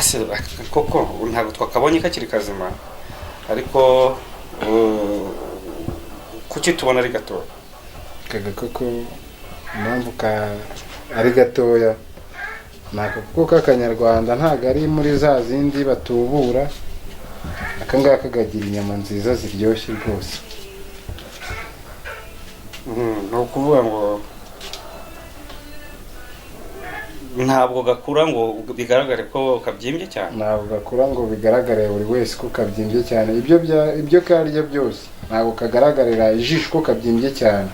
ase koko ntabwo twakabonye kakiri kazima ariko kuki tubona ari gato kaga koko impamvu ari gatoya naka kuko k'akanyarwanda ntago ari muri za zindi batubura akangaka kagira inyama nziza ziryoshye rwose. no kuvuga ngo ntabwo gakura ngo bigaragare ko kabyimbye cyane. Ntabwo gakura ngo bigaragare buri wese ko kabyimbye cyane. Ibyo karya byose ntabwo kagaragarira ijisho ko kabyimbye cyane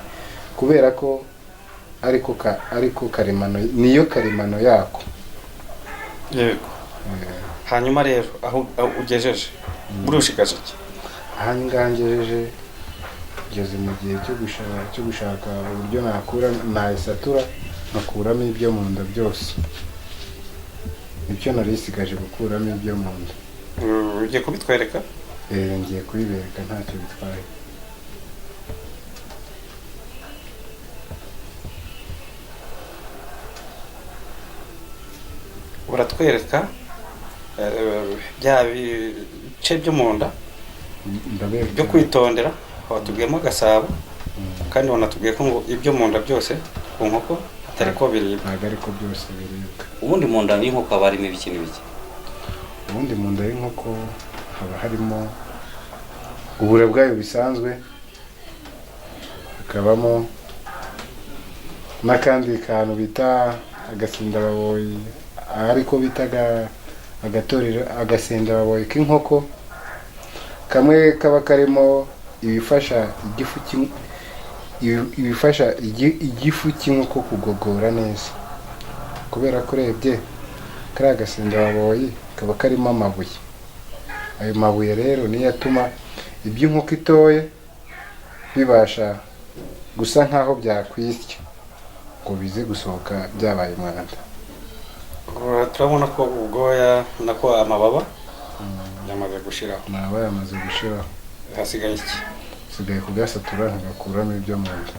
kubera ko ariko karimano niyo karimano yako. Yego. Hanyuma rero aho ugejeje burushigaje iki? Ahangangejeje ngeze mu gihe cyo gushaka uburyo nakura nayisatura nakuramo ibyo mu nda byose. Ibyo narisigaje gukuramo ibyo mu nda. Ugiye kubitwereka? Ngiye kubibereka ntacyo bitwaye. Uratwereka bya bice byo mu nda byo kwitondera watubwiyemo Gasabo kandi wanatubwiye ko ngo ibyo mu nda byose ku nkoko atari ko biribwa. Ntabwo ariko byose biribwa. Ubundi mu nda y'inkoko haba harimo ibiki n'ibiki? Ubundi mu nda y'inkoko haba harimo ubure bwayo bisanzwe, hakabamo n'akandi kantu bita agasindababoyi ariko bitaga agasindababoyi k'inkoko kamwe kaba karimo ibifasha igifu cy'inkoko kugogora neza kubera ko urebye kari agasindababoyi kaba karimo amabuye. Ayo mabuye rero niyo atuma iby'inkoko itoye bibasha gusa nkaho byakwisya ngo bize gusohoka byabaye umwanda. Turabona ko ubwoya nako amababa yamaze gushiraho. Amababa yamaze gushiraho. Hasigaye iki? Sigaye kugasatura nagakuramo ibyo mu nda.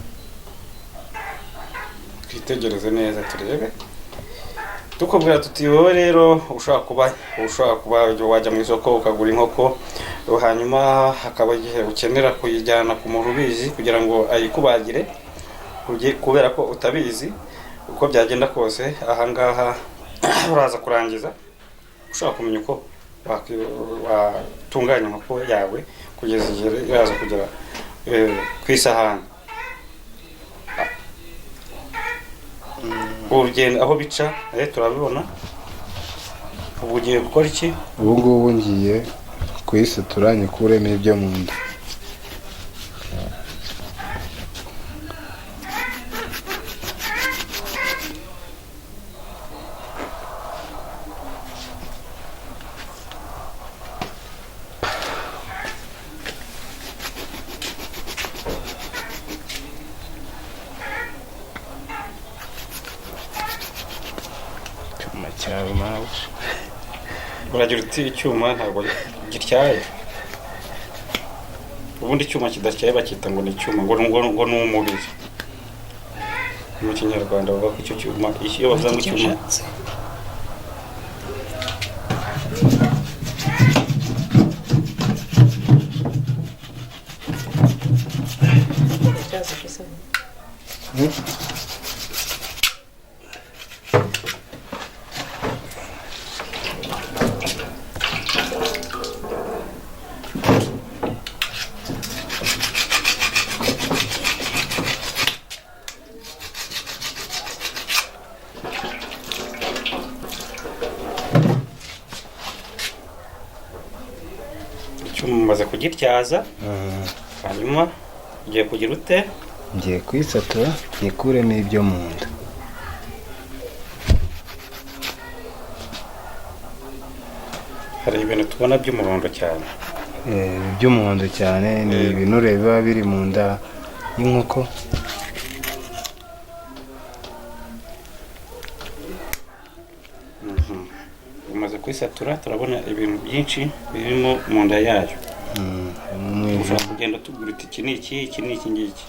Twitegereze neza turebe. Tukubwira tuti wowe rero ushaka kuba wajya mu isoko ukagura inkoko hanyuma hakaba igihe ukenera kuyijyana ku muntu ubizi kugira ngo ayikubagire kubera ko utabizi uko byagenda kose ahangaha uraza kurangiza ushaka kumenya uko watunganya inkoko yawe kugeza igihe iraza kugera ku isahani. Urugendo aho bica turabibona. Ubu ugiye gukora iki? Ubu ngubu ngiye kuyisatura nyikuremo ibyo mu nda. Uragira uti icyuma ntabwo gityaye. Ubundi icyuma kidatyaye bakita ngo ni icyuma ngo ni umubiri. Mu Kinyarwanda bavuga ko icyo cyuma iyo bavuga ngo icyuma umaze kugityaza hanyuma ugiye kugira ute? Ngiye kuyisatura nyikuremo ibyo mu nda. Hari ibintu tubona by'umuhondo cyane. By'umuhondo cyane ni ibinure biba biri mu nda y'inkoko. Umaze kuyisatura turabona ibintu byinshi birimo mu nda yayo. Ushobora kugenda tugura iki ni iki ngiki.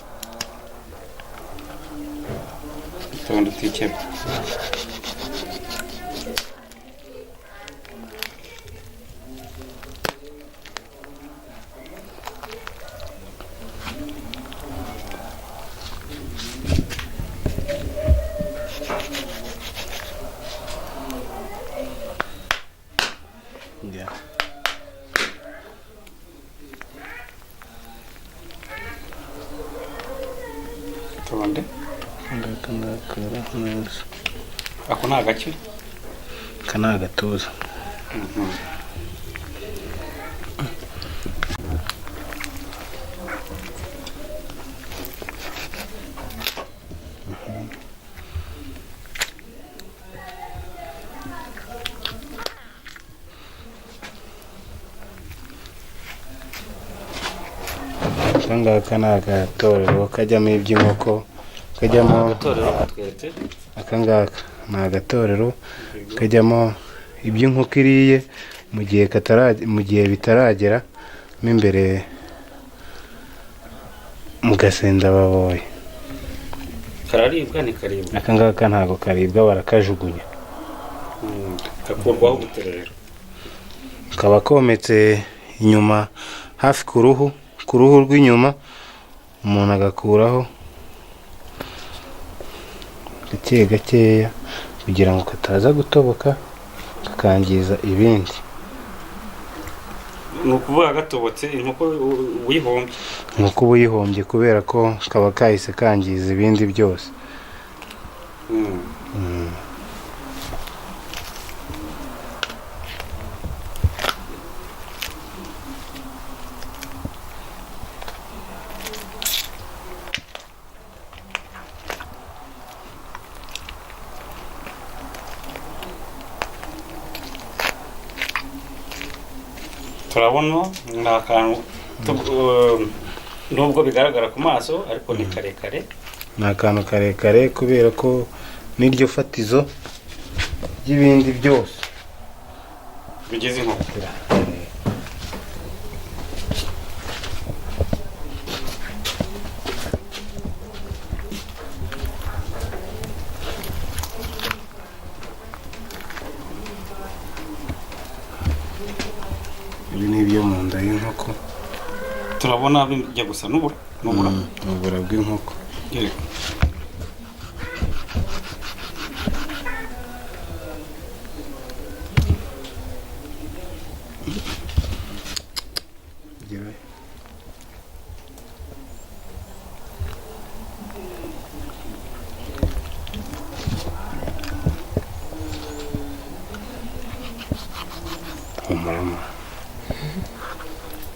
Tundi tikebe. tonde ngaka ngakara neza. ako ni agaki. Aka ni agatuza. Aka ngaka ni agatorero kajyamo iby'inkoko, kajyamo agatorero katweretse. aka ngaka ni agatorero kajyamo iby'inkoko iriye mu gihe bitaragera mo imbere mu gasenda baboye. Kararibwa ni karibwa. Aka ngaka ntago karibwa, barakajugunya. Gakurwaho gute rero? Kaba kometse inyuma hafi ku ruhu rw'inyuma, umuntu agakuraho gake gakeya kugira ngo kataza gutoboka kakangiza ibindi. Ni ukuvuga gatobotse inkoko uyihombye. Nk'uko uba uyihombye kubera ko kaba kahise kangiza ibindi byose. Turabona ni akantu nubwo bigaragara ku maso ariko ni karekare. Ni akantu karekare kubera ko n'iryo fatizo ry'ibindi byose bigize inkoko. ibi ni ibyo mu nda y'inkoko. Turabona bijya gusa n'ubura bw'inkoko. Umurama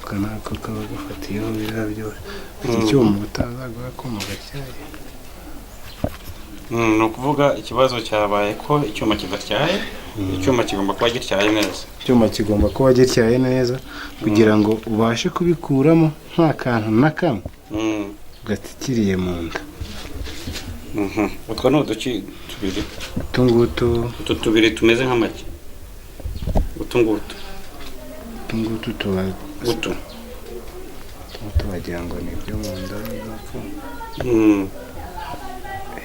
kanako kaba gafatiyeho biriya byose. Iki cyuma utazaguha ko mu gacyayi. ni ukuvuga ikibazo cyabaye ko icyuma kidatyaye. Icyuma kigomba kuba gityaye neza. Icyuma kigomba kuba gityaye neza kugira ngo ubashe kubikuramo nta kantu na kamwe gatikiriye mu nda. Utwo ni uduki tubiri. Utu tubiri tumeze nk'amagi. ngutu tuba utu wagira ngo ni ibyo mu nda y'inka.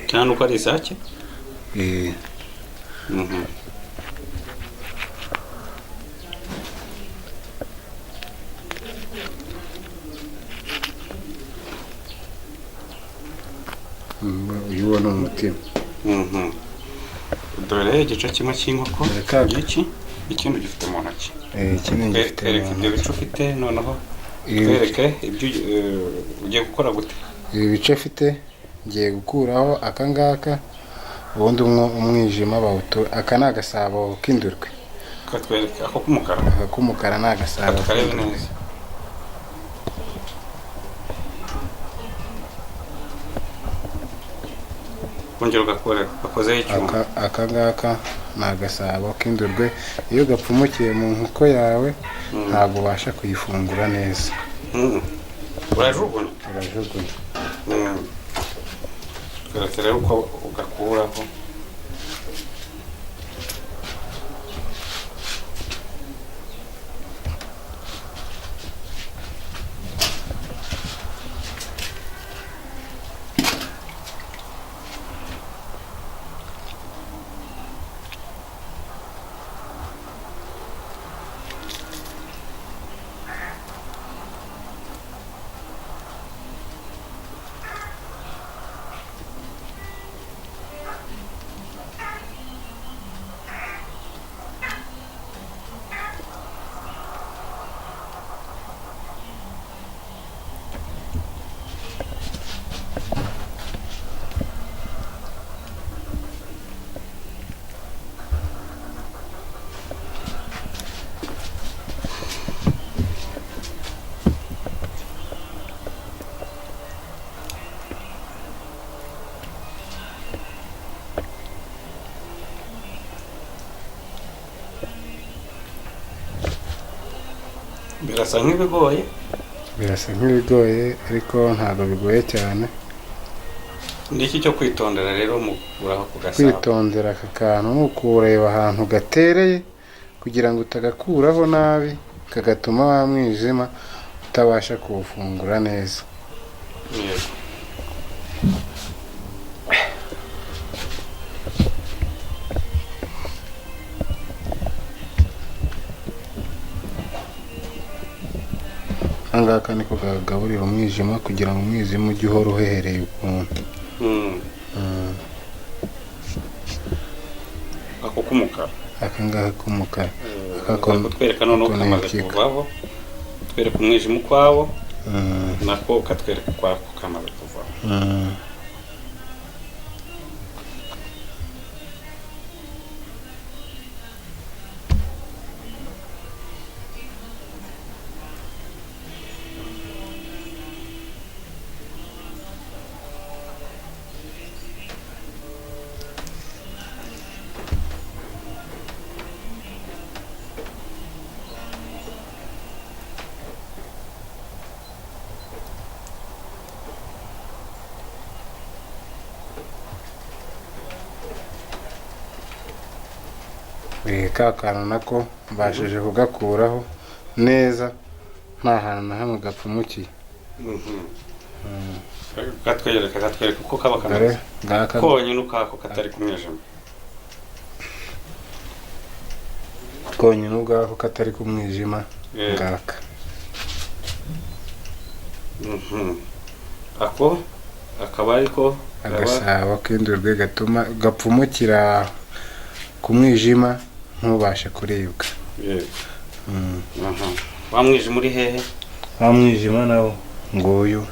cyane uko ari isake. uyu wo ni umutima. Dore igice kimwe cy'inkoko iki ikindi gifite mu ntoki. Twereke ibyo bice ufite noneho twereke ibyo ugiye gukora gute. Ibi bice mfite ngiye gukuraho aka ngaka, ubundi umwijima aka ni agasabo k'indurwe. Katwereke ako k'umukara. Aka k'umukara ni agasabo. Karebe neza. Kongera gakozeho icyuma. Aka ngaka ni agasabo k'indurwe, iyo gapfumukiye mu nkoko yawe ntabwo ubasha kuyifungura neza. Urajugunya. Twereke rero uko ugakuraho. birasa nk'ibigoye. birasa nk'ibigoye ariko ntabwo bigoye cyane. Ni iki cyo kwitondera rero mu kuguraho ku gasabo? Kwitondera aka kantu ni ukureba ahantu gatereye kugira ngo utagakuraho nabi kagatuma wa mwijima utabasha kuwufungura neza. Yego. Angaka niko kagaburira umwijima kugira ngo umwijima ujye uhora uhehereye ukuntu. Ako k'umukara. Aka ngaka k'umukara. Kutwereka noneho kamaze kuvaho. Twereka umwijima ukwawo. Nako katwereka ukwako kamaze kuvaho. Ka kantu nako mbashije kugakuraho neza nta hantu na hamwe gapfumukiye. Katwereka uko kaba kameze. Konyine ukako katari ku mwijima. Konyine ubwako katari ku mwijima ngaka. Ako akaba ariko agasabo k'indurwe gatuma gapfumukira ku mwijima ntubashe kuribwa. Yego. Wa mwijima uri hehe? Wa mwijima nawo nguyu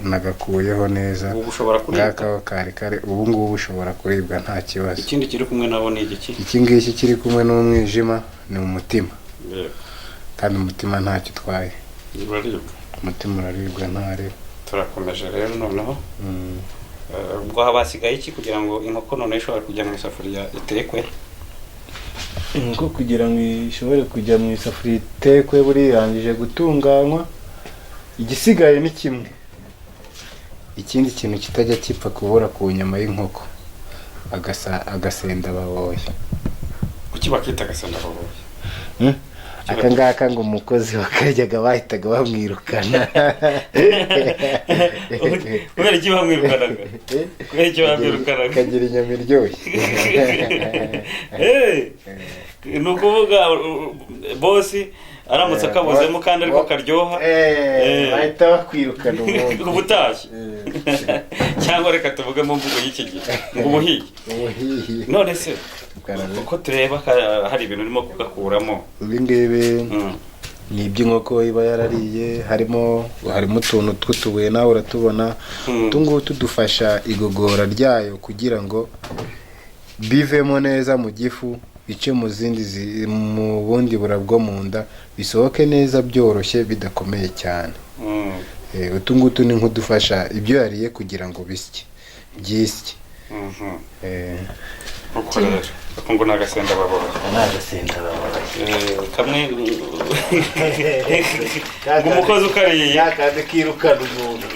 nagakuyeho neza. Ubu ushobora kuribwa. Ngaka kari ubu ngubu ushobora kuribwa nta kibazo. Ikindi kiri kumwe nabo ni igiki? Iki ngiki kiri kumwe n'umwijima ni umutima. Yego. Kandi umutima ntacyo utwaye. Uraribwa. Umutima uraribwa ntari. Turakomeje rero noneho. Ubwo habasigaye iki kugira ngo inkoko none ishobora kujya mu isafuriya itekwe? Inkoko kugira ngo ishobore kujya mu isafuriya itekwe buriyangije gutunganywa, igisigaye ni kimwe. Ikindi kintu kitajya kipfa kubura ku nyama y'inkoko, agasenda baboye. Kuki bakita agasenda baboye? Aka ngaka ngo umukozi wakaryaga bahitaga bamwirukana. Kubera iki bamwirukanaga? Kagira inyama iryoshye. Ni ukuvuga bosi aramutse akabuzemo kandi ariko karyoha, bahita bakwirukana ubundi. Ubutashye. Cyangwa reka tuvuge mu mvugo y'iki gihe ngo ubuhiye. None se uko tureba hari ibintu urimo kugakuramo. Ibi ngibi ni iby'inkoko iba yarariye, harimo utuntu tw'utubuye nawe uratubona. Utu ngutu dufasha igogora ryayo kugira ngo bivemo neza mu gifu, bice mu zindi mu bundi bura bwo mu nda, bisohoke neza byoroshye bidakomeye cyane. Utu ngutu ni nk'udufasha ibyo yariye kugira ngo bisye byisye. Uko rero ngo nagasenda baboye. Nagasenda baboye. Kamwe umukozi ukariye yakande kirukana umuntu.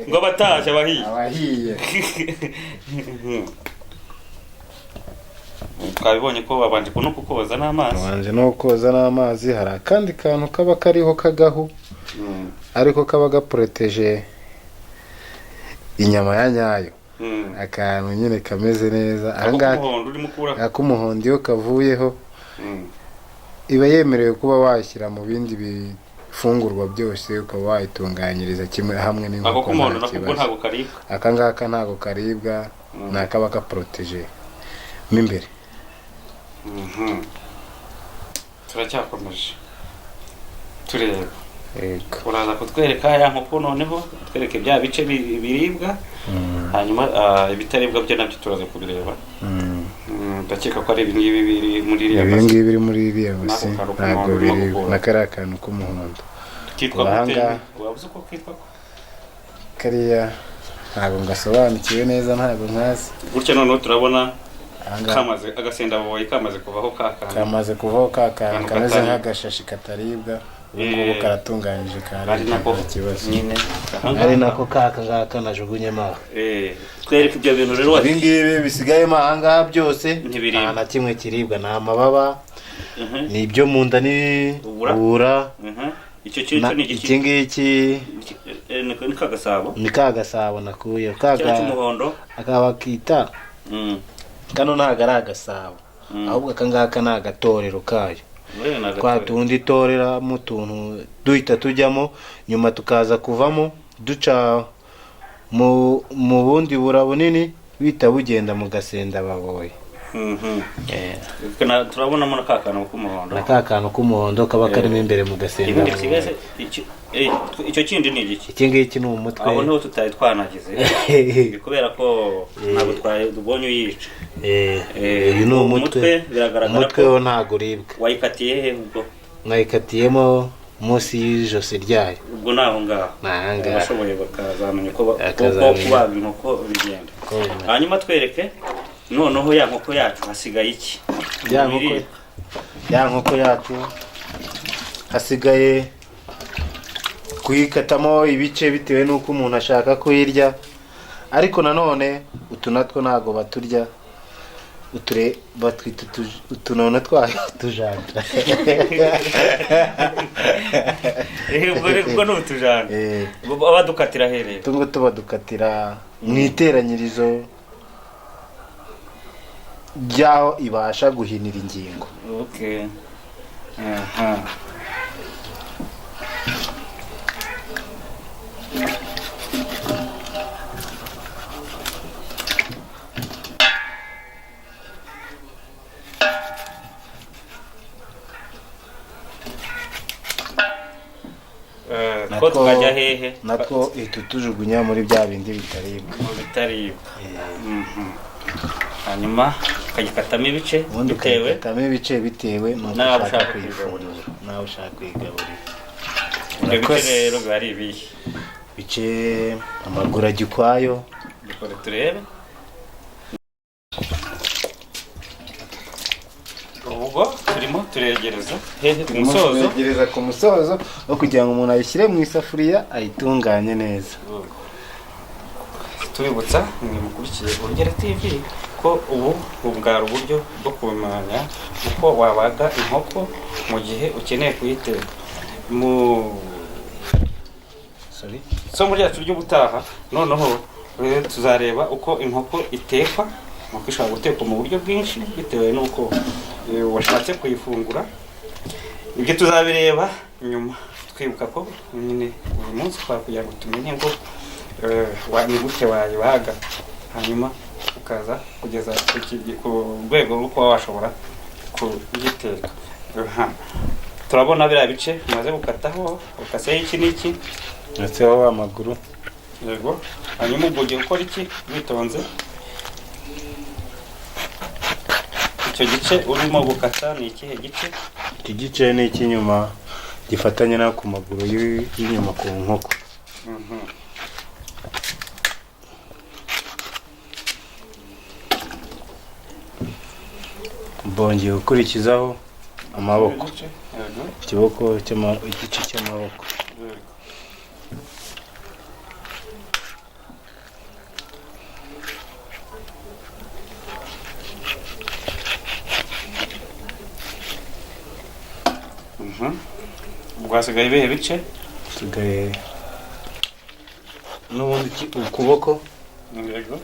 Ngo abatashye abahiye. Abahiye. Twabibonye ko babanje no kukoza n'amazi. Babanje no koza n'amazi. Hari akandi kantu kaba kariho kagahu, ariko kaba gaproteje inyama ya nyayo. Akantu nyine kameze neza. Akumuhondo iyo kavuyeho iba yemerewe kuba washyira mu bindi bifungurwa byose, ukaba wayitunganyiriza kimwe hamwe n'inkoko. Ako kumuhondo nako ntabwo karibwa. Aka ngaka ntabwo karibwa, nakaba gaproteje mo imbere. Turacyakomeje tureba. Uraza kutwereka ya nkoko noneho twereke bya bice biribwa, hanyuma ibitaribwa byo nabyo turaza kubireba. Ndakeka ko ari ibi ngibi biri muri iriya basi. Ibi ngibi biri muri iriya basi ntabwo biri nakari akantu k'umuhondo. Kitwa gute? Wabuze uko kitwa? Kariya ntabwo ngasobanukiwe neza, ntabwo nkazi. Gutya noneho turabona kamaze agasenda boye kamaze kuvaho kakana kamaze kuvaho kakana kameze nk'agashashi kataribwa ubu karatunganyije ari nako kibazo nyine ari nako kaka najugunyemo aho twereke ibyo bintu rero ibi ngibi bisigayemo ahangaha byose nta na kimwe kiribwa ni amababa ni ibyo mu nda n'ibura icyo kintu ni iki ngiki ni kagasabo nakuye cy'umuhondo akaba kita kano ntago ari agasabo ahubwo akangaka ni agatorero kayo kwa tundi torera mu tuntu duhita tujyamo nyuma tukaza kuvamo duca mu bundi bura bunini bita bugenda mu gasenda baboye turabona mo k'umuhondo k'umuhondo kaba karimo imbere mu gasenda icyo kindi ni igiki iki ngiki ni umutwe aho niho tutari twanagize kubera ko ntabwo tubonye uyica uyu ni umutwe umutwe wo ntabwo uribwa wayikatiye he ubwo mwayikatiyemo munsi y'ijosi ryayo ubwo naho ngaho abashoboye bakazamenya uko kubaga inkoko bigenda hanyuma twereke noneho ya nkoko yacu hasigaye iki ya nkoko yacu hasigaye kuyikatamo ibice bitewe n'uko umuntu ashaka kuyirya ariko nanone utu natwo ntago baturya batwita utunono twayo tujanja ubwo ni utujanja badukatira hereye tungo tubadukatira mu iteranyirizo ryaho ibasha guhinira ingingo natwo tukajya hehe natwo tujugunya muri bya bindi bitaribwa hanyuma ukagikatamo ibice bitewe n'aho ushaka kuyifungura nawe ushaka kuyigaburira ibyo bice rero biba ari ibihe bice amaguru ajya ukwayo dukore turebe ubwo turimo turegereza ku musozo wo kugira ngo umuntu ayishyire mu isafuriya ayitunganye neza tubibutsa mwimukurikiye Urugero TV ko ubu bwari uburyo bwo kumenya uko wabaga inkoko mu gihe ukeneye kuyiteka isomo ryacu ry'ubutaha noneho tuzareba uko inkoko itekwa nuko ishobora gutekwa mu buryo bwinshi bitewe n'uko washatse kuyifungura. Ibyo tuzabireba nyuma twibuka ko nyine uyu munsi twakugira ngo tumenye ngo ni gute wayibaga hanyuma ukaza kugeza ku rwego rwo kuba washobora kuyiteka. Turabona biriya bice umaze gukataho ukaseho iki n'iki ndetseho amaguru yego hanyuma ubwo ugiye gukora iki witonze. Icyo gice urimo gukata ni ikihe gice? Iki gice ni icy'inyuma gifatanye na ku maguru y'inyuma ku nkoko. Bongeye gukurikizaho amaboko, igice cy'amaboko. Ubwasigaye ibihe bice? Sigaye n'ubundi ukuboko. Yego.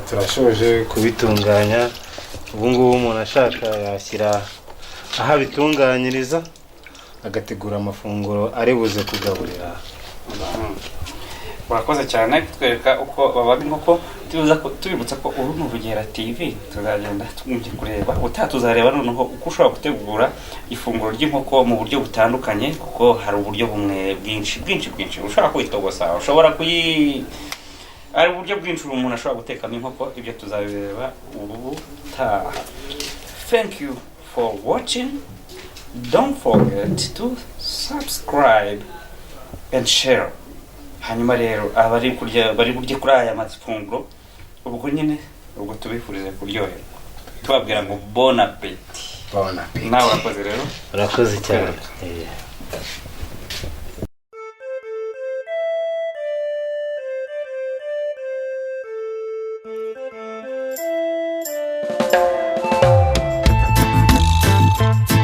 Turashoje kubitunganya. Ubu ngubu umuntu ashaka yashyira aho abitunganyiriza agategura amafunguro ari buze kugaburira. Urakoze cyane kutwereka uko babaga inkoko. Tubibutsa ko uru ni Urugero TV, tuzagenda tumujye kureba tuzareba noneho uko ushobora gutegura ifunguro ry'inkoko mu buryo butandukanye, kuko hari uburyo bumwe bwinshi ushobora kwitogosa, ushobora ari uburyo bwinshi umuntu ashobora gutekamo inkoko, ibyo tuzabireba ubu taha. Thank you for watching. Don't forget to subscribe and share. Hanyuma rero abari burye kuri aya mafunguro ubwo nyine ubwo tubifurize kuryoherwa, tubabwira ngo bon appétit. Bon appétit. Nawe urakoze rero. Urakoze cyane.